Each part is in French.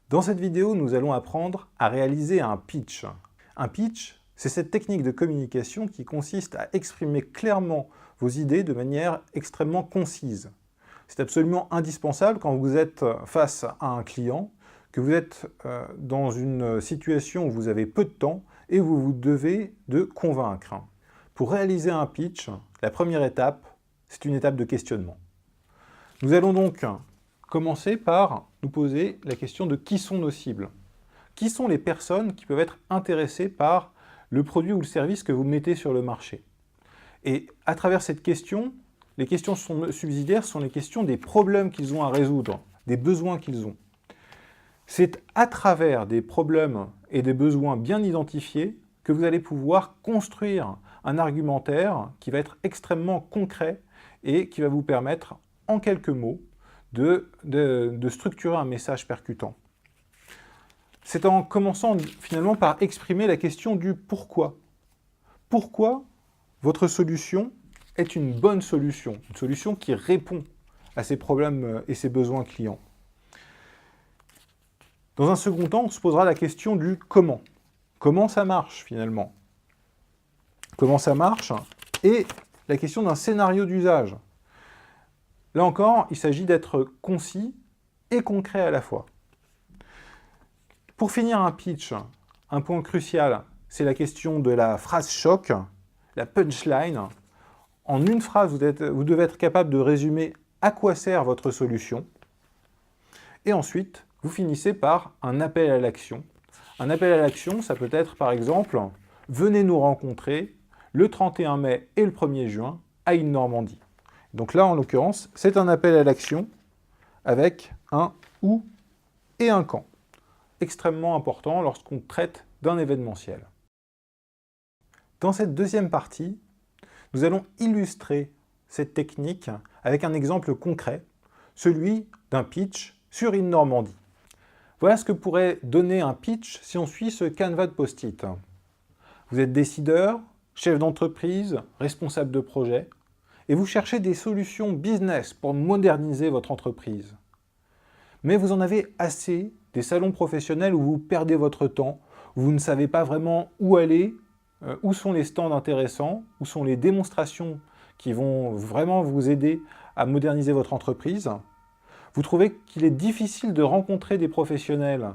Dans cette vidéo, nous allons apprendre à réaliser un pitch. Un pitch, c'est cette technique de communication qui consiste à exprimer clairement vos idées de manière extrêmement concise. C'est absolument indispensable quand vous êtes face à un client, que vous êtes dans une situation où vous avez peu de temps et où vous devez de convaincre. Pour réaliser un pitch, la première étape, c'est une étape de questionnement. Nous allons donc commencer par nous poser la question de qui sont nos cibles. Qui sont les personnes qui peuvent être intéressées par le produit ou le service que vous mettez sur le marché? Et à travers cette question, les questions subsidiaires sont les questions des problèmes qu'ils ont à résoudre, des besoins qu'ils ont. C'est à travers des problèmes et des besoins bien identifiés que vous allez pouvoir construire un argumentaire qui va être extrêmement concret et qui va vous permettre, en quelques mots, de structurer un message percutant. C'est en commençant finalement par exprimer la question du pourquoi. Pourquoi votre solution est une bonne solution, une solution qui répond à ces problèmes et ces besoins clients. Dans un second temps, on se posera la question du comment. Comment ça marche finalement? Comment ça marche? Et la question d'un scénario d'usage. Là encore, il s'agit d'être concis et concret à la fois. Pour finir un pitch, un point crucial, c'est la question de la phrase choc, la punchline. En une phrase, vous devez être capable de résumer à quoi sert votre solution. Et ensuite, vous finissez par un appel à l'action. Un appel à l'action, ça peut être par exemple « Venez nous rencontrer le 31 mai et le 1er juin à Île-Normandie ». Donc là, en l'occurrence, c'est un appel à l'action avec un « où » et un « quand ». Extrêmement important lorsqu'on traite d'un événementiel. Dans cette deuxième partie, nous allons illustrer cette technique avec un exemple concret, celui d'un pitch sur Île-Normandie. Voilà ce que pourrait donner un pitch si on suit ce canevas de post-it. Vous êtes décideur, chef d'entreprise, responsable de projet, et vous cherchez des solutions business pour moderniser votre entreprise. Mais vous en avez assez des salons professionnels où vous perdez votre temps, où vous ne savez pas vraiment où aller, où sont les stands intéressants, où sont les démonstrations qui vont vraiment vous aider à moderniser votre entreprise. Vous trouvez qu'il est difficile de rencontrer des professionnels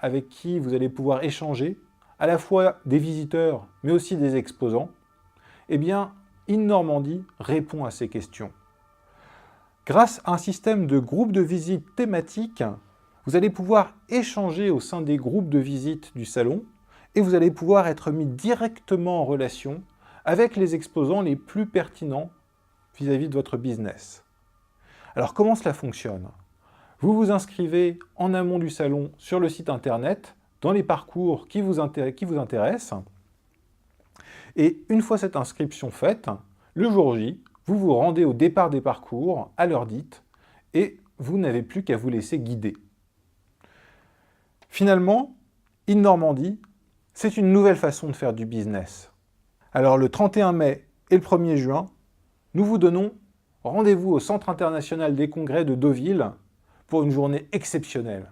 avec qui vous allez pouvoir échanger, à la fois des visiteurs, mais aussi des exposants. Eh bien, Île-Normandie répond à ces questions. Grâce à un système de groupes de visite thématiques, vous allez pouvoir échanger au sein des groupes de visite du salon et vous allez pouvoir être mis directement en relation avec les exposants les plus pertinents vis-à-vis de votre business. Alors comment cela fonctionne? Vous vous inscrivez en amont du salon sur le site internet, dans les parcours qui vous intéressent, et une fois cette inscription faite, le jour J, vous vous rendez au départ des parcours, à l'heure dite, et vous n'avez plus qu'à vous laisser guider. Finalement, Île-Normandie, c'est une nouvelle façon de faire du business. Alors le 31 mai et le 1er juin, nous vous donnons rendez-vous au Centre international des congrès de Deauville pour une journée exceptionnelle.